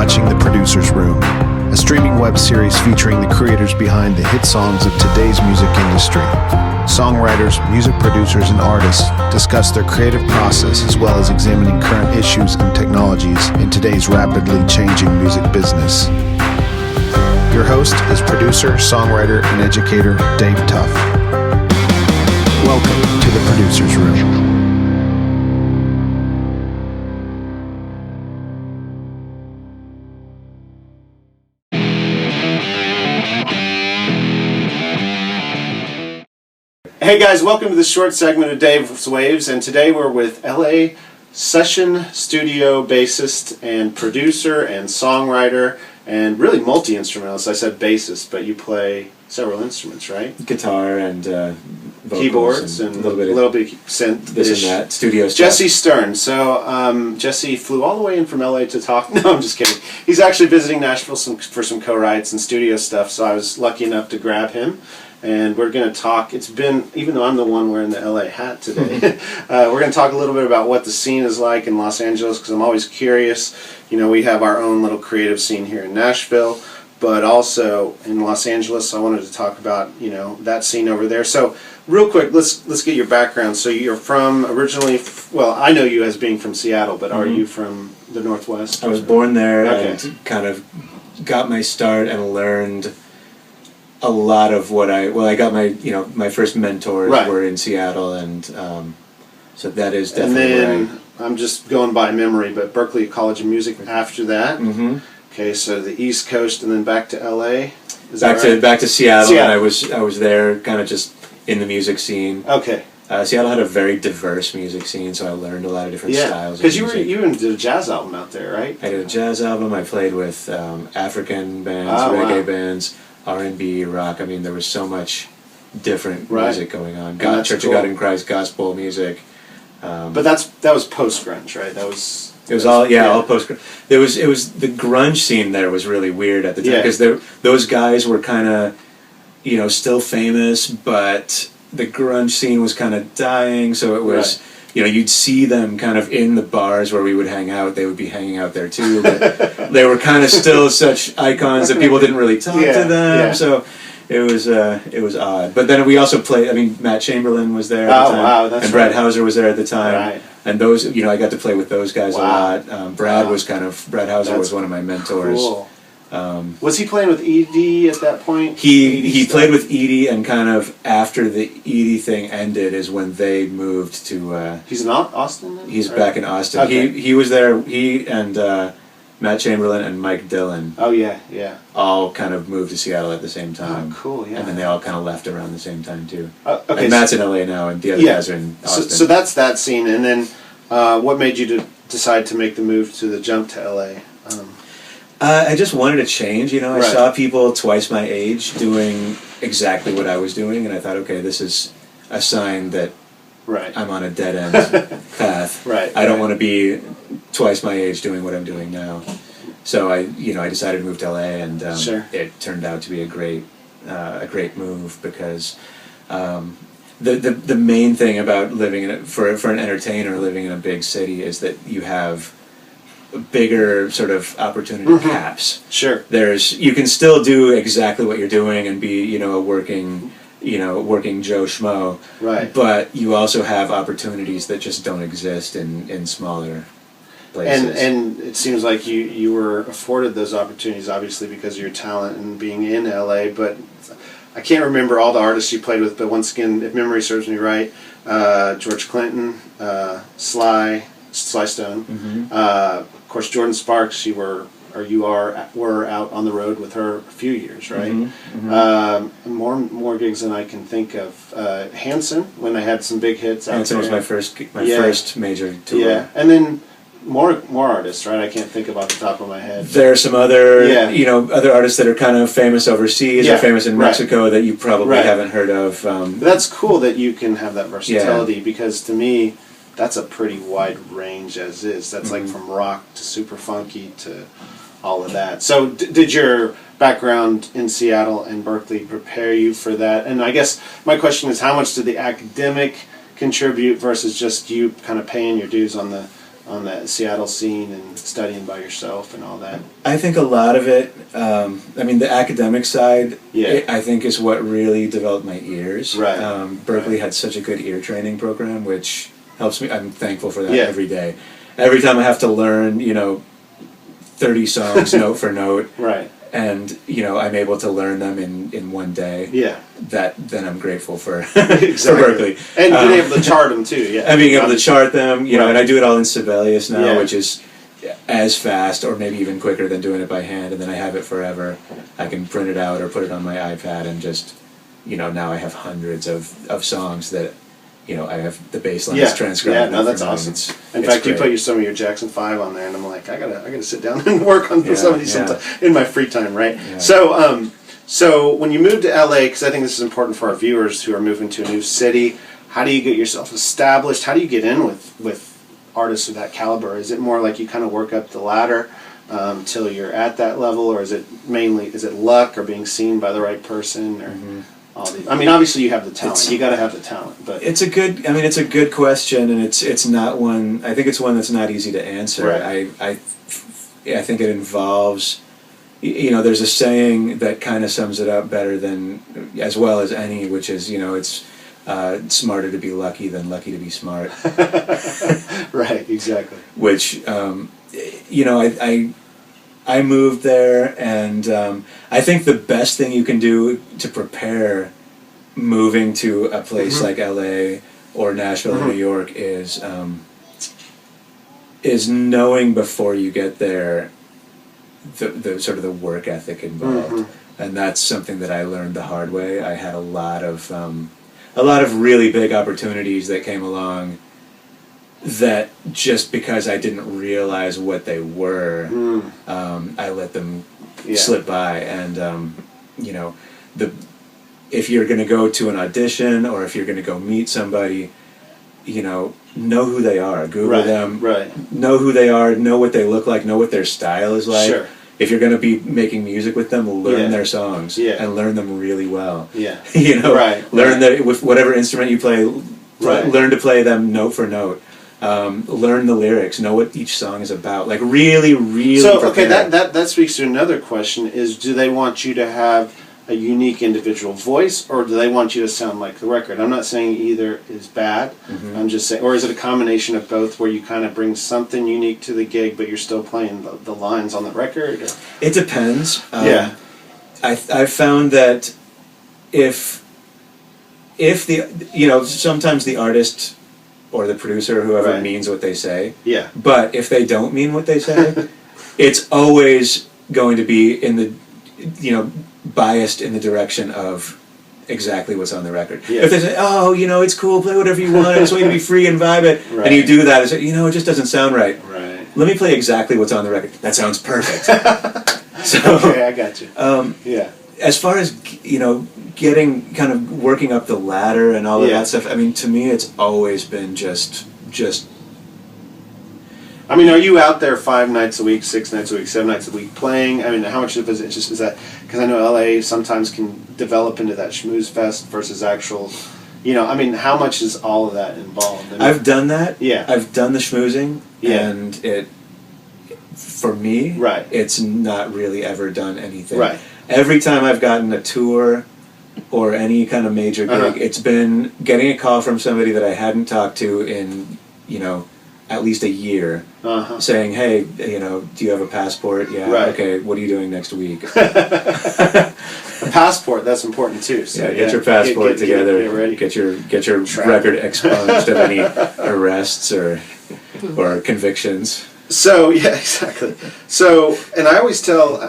watching The Producer's Room, a streaming web series featuring the creators behind the hit songs of today's music industry. Songwriters, music producers, and artists discuss their creative process as well as examining current issues and technologies in today's rapidly changing music business. Your host is producer, songwriter, and educator Dave Tuff. Welcome to The Producer's Room. Hey guys, welcome to this short segment of Dave's Waves, and today we're with LA session studio bassist and producer and songwriter and really multi-instrumentalist. I said bassist, but you play several instruments, right? Guitar and vocals keyboards and a little bit of synth. This and that, studio stuff. Jesse Stern. So Jesse flew all the way in from LA to talk. No, I'm just kidding. He's actually visiting Nashville for some co-writes and studio stuff, so I was lucky enough to grab him. And we're going to talk, it's been, even though I'm the one wearing the LA hat today, we're going to talk a little bit about what the scene is like in Los Angeles, because I'm always curious. You know, we have our own little creative scene here in Nashville, but also in Los Angeles, I wanted to talk about, you know, that scene over there. So, real quick, let's get your background. So you're from originally, well, I know you as being from Seattle, but are you from the Northwest? I was born there and kind of got my start and learned a lot of what I got my first mentors were in Seattle, and so that is definitely. And then I'm just going by memory, but Berklee College of Music after that. Mm-hmm. Okay, so the East Coast, and then back to LA. Back to Seattle, and I was there, kind of just in the music scene. Okay. Seattle had a very diverse music scene, so I learned a lot of different styles. Because you even did a jazz album out there, right? I did a jazz album. I played with African bands, reggae bands. R&B, rock. I mean, there was so much different music going on. Church of God in Christ, gospel music. But that was post grunge, right? It was all post grunge. It was the grunge scene there was really weird at the time because those guys were kind of still famous, but the grunge scene was kind of dying. So it was you'd see them kind of in the bars where we would hang out. They would be hanging out there too. But they were kind of still such icons that people didn't really talk to them. Yeah. So it was odd. But then we also played. I mean, Matt Chamberlain was there at the time, and Brad Hauser was there at the time. Right. And those, I got to play with those guys a lot. Brad Hauser was one of my mentors. Cool. Was he playing with Edie at that point? He played with Edie, and kind of after the Edie thing ended is when they moved to... he's in Austin then? He's back in Austin. Okay. He was there, he and Matt Chamberlain and Mike Dillon. Oh, yeah. All kind of moved to Seattle at the same time. Oh, cool, yeah. And then they all kind of left around the same time, too. Okay, and Matt's in LA now, and the other guys are in Austin. So that's that scene, and then what made you decide to make the move to the jump to LA? I just wanted to change, I saw people twice my age doing exactly what I was doing, and I thought, okay, this is a sign that I'm on a dead-end path. I don't want to be twice my age doing what I'm doing now. So I decided to move to LA, and it turned out to be a great move because the main thing about living for an entertainer living in a big city is that you have bigger sort of opportunity caps. Sure. You can still do exactly what you're doing and be, a working Joe Schmo. Right. But you also have opportunities that just don't exist in smaller places. And it seems like you were afforded those opportunities, obviously, because of your talent and being in LA, but I can't remember all the artists you played with, but once again, if memory serves me right, George Clinton, Sly Stone, of course, Jordan Sparks. You were out on the road with her a few years, right? More gigs than I can think of. Hanson, when they had some big hits out Hanson there. was my first major tour. Yeah, and then more artists, right? I can't think of off the top of my head. There are some other other artists that are kind of famous overseas or famous in Mexico that you probably haven't heard of. That's cool that you can have that versatility because to me, that's a pretty wide range as is. That's like from rock to super funky to all of that. So did your background in Seattle and Berklee prepare you for that? And I guess my question is, how much did the academic contribute versus just you kind of paying your dues on the on that Seattle scene and studying by yourself and all that? I think a lot of it, I mean, the academic side, Yeah. I think is what really developed my ears. Right. Berkeley Right. had such a good ear training program, which helps me. I'm thankful for that Yeah. every day. Every time I have to learn, 30 songs note for note, Right. and, I'm able to learn them in one day. Yeah. Then I'm grateful for, Exactly. for Berkeley. And being able to chart them too, yeah. And being able to chart them, Right. and I do it all in Sibelius now, Yeah. which is as fast or maybe even quicker than doing it by hand, and then I have it forever. I can print it out or put it on my iPad and just, now I have hundreds of songs that, I have the bass lines Yeah. transcribed. Yeah, no, note that's for note. awesome. In It's fact, you great. put some of your Jackson 5 on there, and I'm like, I gotta sit down and work on Yeah, some of these yeah. sometime in my free time, right? Yeah. So when you moved to LA, because I think this is important for our viewers who are moving to a new city, how do you get yourself established? How do you get in with artists of that caliber? Is it more like you kind of work up the ladder till you're at that level, or is it luck or being seen by the right person, or all these? I mean, obviously you have the talent. You got to have the talent, but It's a good question, and it's not one. I think it's one that's not easy to answer. Right. I think it involves. There's a saying that kind of sums it up better as well as any, which is, it's smarter to be lucky than lucky to be smart. right, exactly. Which, I moved there, and I think the best thing you can do to prepare moving to a place like LA or Nashville or New York is knowing before you get there the sort of the work ethic involved, and that's something that I learned the hard way. I had a lot of really big opportunities that came along that just because I didn't realize what they were, I let them slip by, and if you're going to go to an audition or if you're going to go meet somebody, know who they are. Google them. Right. Know who they are. Know what they look like. Know what their style is like. Sure. If you're going to be making music with them, learn their songs and learn them really well. Yeah. Right. Learn that with whatever instrument you play. Right. Learn to play them note for note. Learn the lyrics. Know what each song is about. Like really, really. So prepare. that speaks to another question: is do they want you to have a unique individual voice, or do they want you to sound like the record? I'm not saying either is bad. I'm just saying, or is it a combination of both, where you kind of bring something unique to the gig, but you're still playing the lines on the record? Or? It depends. Yeah. I've found that if the sometimes the artist or the producer, whoever, means what they say. Yeah. But if they don't mean what they say, it's always going to be in the biased in the direction of exactly what's on the record. Yeah. If they say, "Oh, it's cool, play whatever you want, I just want you to be free and vibe it," and you do that, it's like, it just doesn't sound right. Right. Let me play exactly what's on the record. That sounds perfect. So, Okay, I got you. Yeah. As far as getting kind of working up the ladder and all of that stuff, I mean, to me, it's always been just. I mean, are you out there 5 nights a week, 6 nights a week, 7 nights a week playing? I mean, how much of it is that? Because I know LA sometimes can develop into that schmooze fest versus actual. I mean, how much is all of that involved? I mean, I've done that. Yeah. I've done the schmoozing, and for me, it's not really ever done anything. Right. Every time I've gotten a tour or any kind of major gig, it's been getting a call from somebody that I hadn't talked to in, at least a year, saying, "Hey, do you have a passport? Yeah. Right. Okay. What are you doing next week?" A passport, that's important too. So get your passport together. Get ready. Get your record expunged of any arrests or convictions. So yeah, exactly. So, and I always tell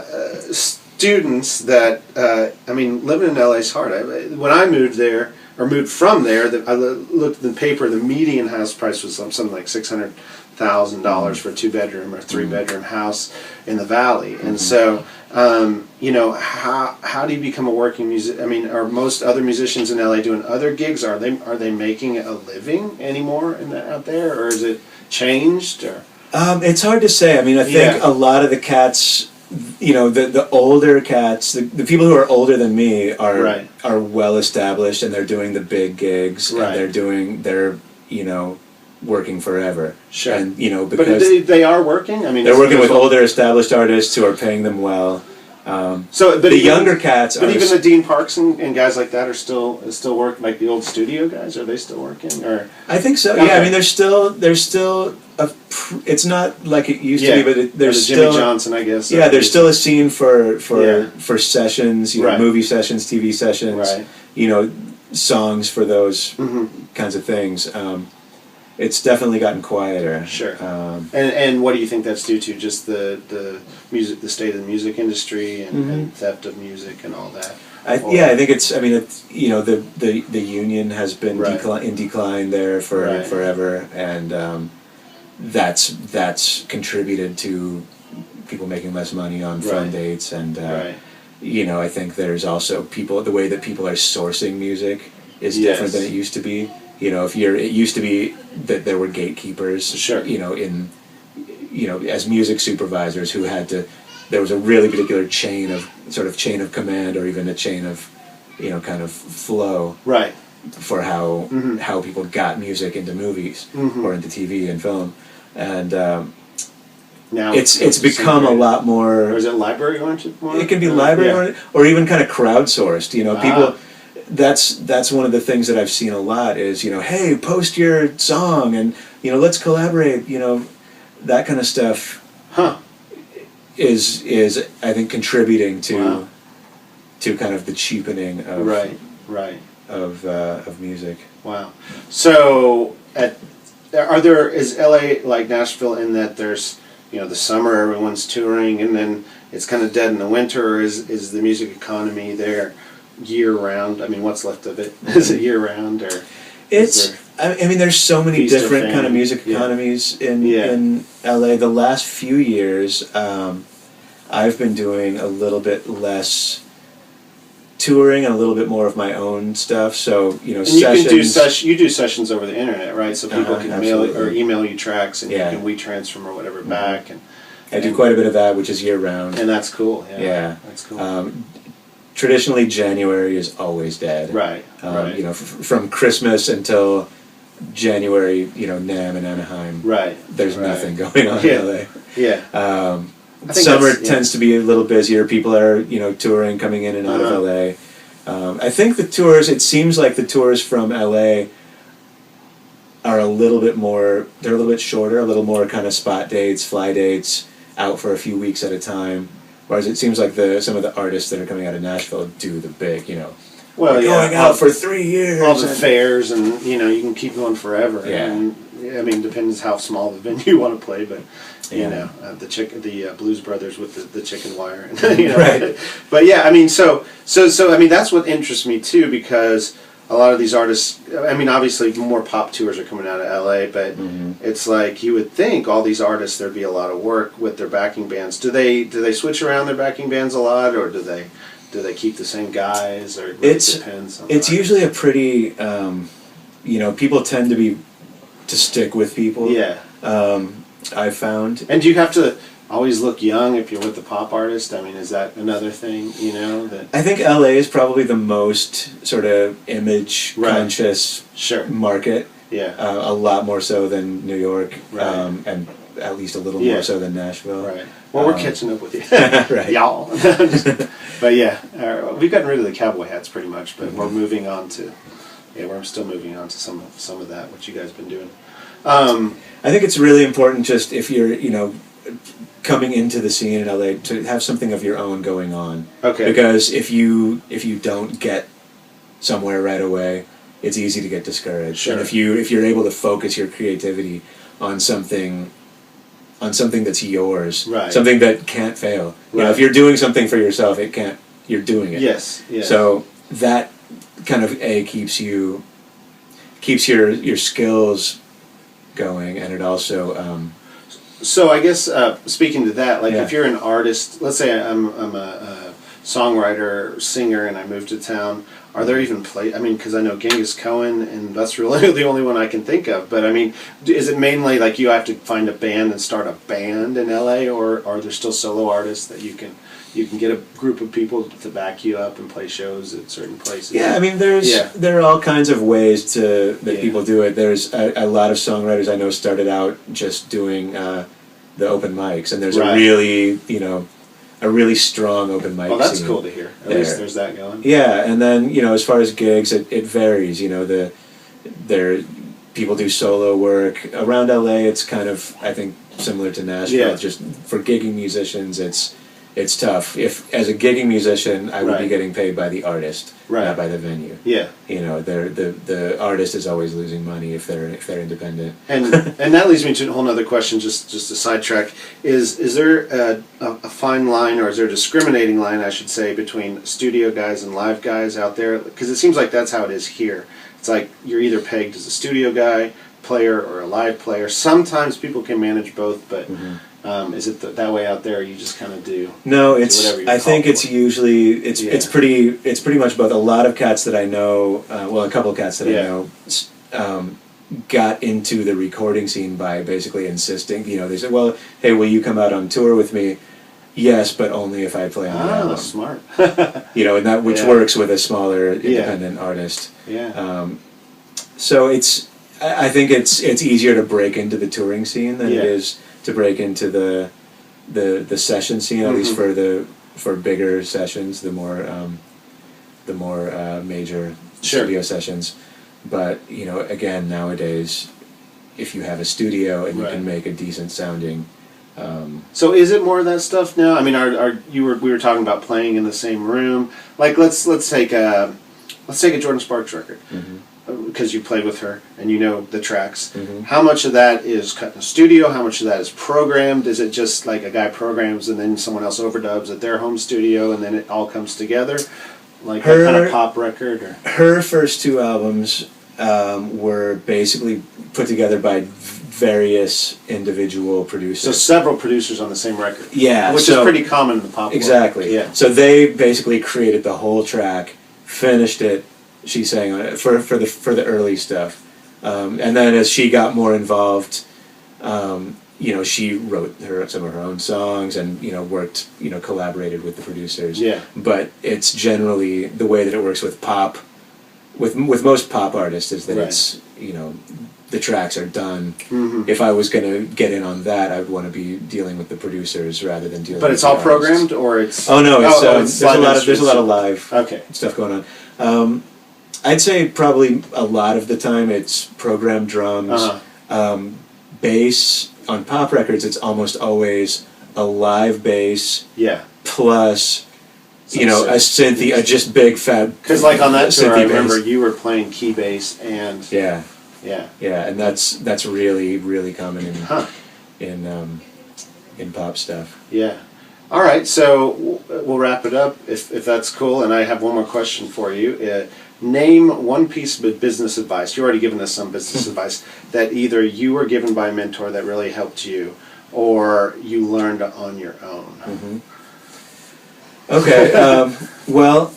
students that I mean, living in LA is hard. When I moved there or moved from there, I looked at the paper. The median house price was something like $600,000 for a 2-bedroom or 3-bedroom house in the Valley, and so. How do you become a working musician? I mean, are most other musicians in LA doing other gigs? Are they making a living anymore out there, or is it changed? Or it's hard to say. I mean, I think a lot of the cats, the older cats, the people who are older than me are well established, and they're doing the big gigs, and they're doing their working forever. Sure. And, you know, But because they are working? I mean, they're working with older established artists who are paying them well. So, but the even, younger cats but are... even the Dean Parks and guys like that are still working, like the old studio guys, are they still working? Or I think so. Okay. Yeah, I mean, there's still it's not like it used to be, but there's Jimmy still Johnson, I guess. Yeah, there's still a scene for Yeah. sessions, you know, Right. movie sessions, TV sessions, Right. you know, songs for those Mhm. kinds of things. It's definitely gotten quieter. Sure. And what do you think that's due to? Just the music, the state of the music industry, and theft of music, and all that. I think it's. I mean, it's, you know, the union has been Right. in decline there for Right. forever, and that's contributed to people making less money on film Right. dates, and Right. you know, I think there's also the way that people are sourcing music is Yes. different than it used to be. You know, it used to be that there were gatekeepers, Sure. you know, as music supervisors who had to, there was a really particular chain of command, or even a chain of, you know, kind of flow Right. for how Mhm. how people got music into movies Mhm. or into TV and film. And Now it's become a lot more. Or is it library oriented more? It can be library Yeah. or even kind of crowdsourced. You know, Ah. people. That's one of the things that I've seen a lot is, you know, hey, post your song and, you know, let's collaborate. You know, that kind of stuff Huh. is I think contributing to Wow. kind of the cheapening of Right. of music. Wow. So is LA like Nashville in that there's, you know, the summer everyone's touring and then it's kind of dead in the winter, or is the music economy there year round? I mean, what's left of it? Is it year round, or It's I mean, there's so many Feast or different kind of famine. music Yeah. economies Yeah. in LA. The last few years, I've been doing a little bit less touring and a little bit more of my own stuff. So, you know, and you sessions. can do you do sessions over the internet, right? So people can mail or absolutely. email you tracks, and Yeah. you can WeTransfer or whatever back, I do quite a bit of that, which is year round. and that's cool. Yeah, Yeah. that's cool. Traditionally, January is always dead. Right, right. You know, from Christmas until January, you know, NAMM and Anaheim. Right. There's right. nothing going on Yeah. in LA. Yeah. I think Summer that's- yeah. tends to be a little busier. People are, you know, touring, coming in and out Uh-huh. of LA. I think the tours, it seems like the tours from LA are a little bit more, they're a little bit shorter, a little more kind of spot dates, fly dates, out for a few weeks at a time. Whereas it seems like some of the artists that are coming out of Nashville do the big, you know, Well, we're yeah, going out for 3 years. all the and- fairs, and you know, you can keep going forever. Yeah. And, I mean, depends how small the venue you want to play, but you Yeah. know, the Blues Brothers with the chicken wire, and, you know. Right. But yeah, I mean, so I mean, that's what interests me too, because a lot of these artists, I mean, obviously more pop tours are coming out of LA, but it's like you would think all these artists, there'd be a lot of work with their backing bands. Do they switch around their backing bands a lot, or do they keep the same guys, or it depends on It's the usually a pretty, you know, people tend to stick with people. Yeah. I've found. And do you have to always look young if you're with the pop artist? I mean, is that another thing, you know? That I think LA is probably the most sort of image Right. conscious Sure. market. Yeah. A lot more so than New York, Right. And at least a little Yeah. more so than Nashville. Right. Well, we're catching up with you. Right. Y'all. But yeah, we've gotten rid of the cowboy hats pretty much, but we're moving on to, we're still moving on to some of that, what you guys have been doing. I think it's really important, just if you're, you know, coming into the scene in LA, to have something of your own going on. Okay. Because if you don't get somewhere right away, it's easy to get discouraged. Sure. And if you're able to focus your creativity on something that's yours, Right. something that can't fail. You know, Right. if you're doing something for yourself, you're doing it. Yes. Yes. So that kind of keeps your skills going, and it also So I guess speaking to that, like Yeah. if you're an artist, let's say I'm a songwriter, singer, and I move to town. Are there even I mean, because I know Genghis Cohen, and that's really the only one I can think of. But I mean, is it mainly like you have to find a band and start a band in LA, or are there still solo artists that you you can get a group of people to back you up and play shows at certain places. Yeah, I mean, there are all kinds of ways that people do it. There's a lot of songwriters I know started out just doing the open mics, and there's a really strong open mic. Well, that's scene cool to hear. At least there's that going. Yeah, and then as far as gigs, it varies. People do solo work around LA. It's kind of, I think, similar to Nashville. Yeah. Just for gigging musicians, it's tough. If as a gigging musician, I would be getting paid by the artist, not by the venue. Yeah. The artist is always losing money if they're independent. And that leads me to a whole other question, just a sidetrack. Is there a fine line, or is there a discriminating line, I should say, between studio guys and live guys out there? Because it seems like that's how it is here. It's like you're either pegged as a studio guy, player, or a live player. Sometimes people can manage both, but is it that way out there? You just kind of do. No, I think it's usually it's pretty much both. A lot of cats that I know, a couple of cats that I know, got into the recording scene by basically insisting. They said, "Well, hey, will you come out on tour with me?" Yes, but only if I play on the album. Smart. And that which works with a smaller independent artist. Yeah. So I think it's easier to break into the touring scene than it is to break into the session scene, at least for bigger sessions, the more major studio sessions. But again, nowadays, if you have a studio and you can make a decent sounding. So is it more of that stuff now? I mean, we were talking about playing in the same room. Like let's take a Jordan Sparks record. Because you played with her and you know the tracks. How much of that is cut in the studio? How much of that is programmed? Is it just like a guy programs and then someone else overdubs at their home studio and then it all comes together? Like a kind of pop record? Or? Her first two albums were basically put together by various individual producers. So several producers on the same record. Yeah. Which is pretty common in the pop world. Exactly. Yeah. So they basically created the whole track, finished it. She sang on it for the early stuff, and then as she got more involved, she wrote some of her own songs and worked collaborated with the producers. Yeah. But it's generally the way that it works with pop, with most pop artists is that it's the tracks are done. If I was going to get in on that, I'd want to be dealing with the producers rather than dealing. But it's all programmed, or it's. Oh no! There's a lot of live stuff going on. I'd say probably a lot of the time it's programmed drums. Bass on pop records, it's almost always a live bass. Yeah. Plus, a synthy, a just big fat. Because like on that tour, I remember bass. you were playing key bass and. Yeah. Yeah. Yeah, and that's really really common in pop stuff. Yeah. All right, so we'll wrap it up if that's cool. And I have one more question for you. Name one piece of business advice. You've already given us some business advice that either you were given by a mentor that really helped you, or you learned on your own. Okay. Well.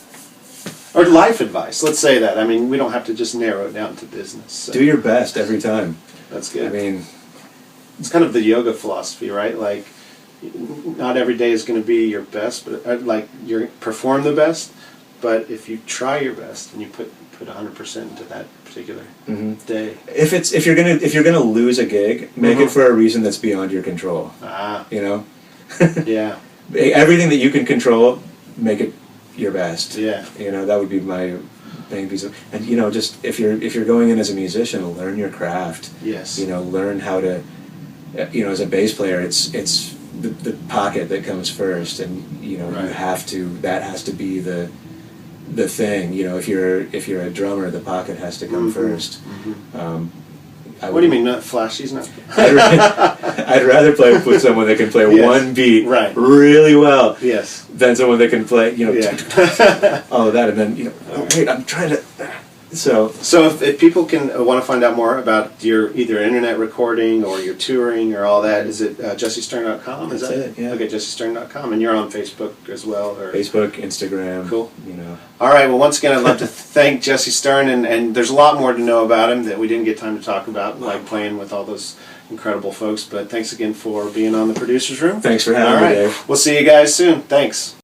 Or life advice. Let's say that. I mean, we don't have to just narrow it down to business. So. Do your best every time. That's good. I mean, it's kind of the yoga philosophy, right? Like, not every day is going to be your best, but you perform the best. But if you try your best and you put 100% into that particular day, if you're gonna lose a gig, make it for a reason that's beyond your control. Yeah. Everything that you can control, make it your best. Yeah. That would be my main piece of. And just if you're going in as a musician, learn your craft. Yes. Learn how to. As a bass player, it's the pocket that comes first, and you have to. That has to be the thing. If you're a drummer, the pocket has to come first. What do you mean, not flashy's not? I'd rather play with someone that can play one beat really well than someone that can play, all of that, and then, wait, I'm trying to... So if people can want to find out more about your either internet recording or your touring or all that, is it jessestern.com? That's it, yeah. Okay, jessestern.com. And you're on Facebook as well? Or? Facebook, Instagram. Cool. All right, well, once again, I'd love to thank Jesse Stern, and there's a lot more to know about him that we didn't get time to talk about, like playing with all those incredible folks, but thanks again for being on the Producer's Room. Thanks for having me, Dave. We'll see you guys soon. Thanks.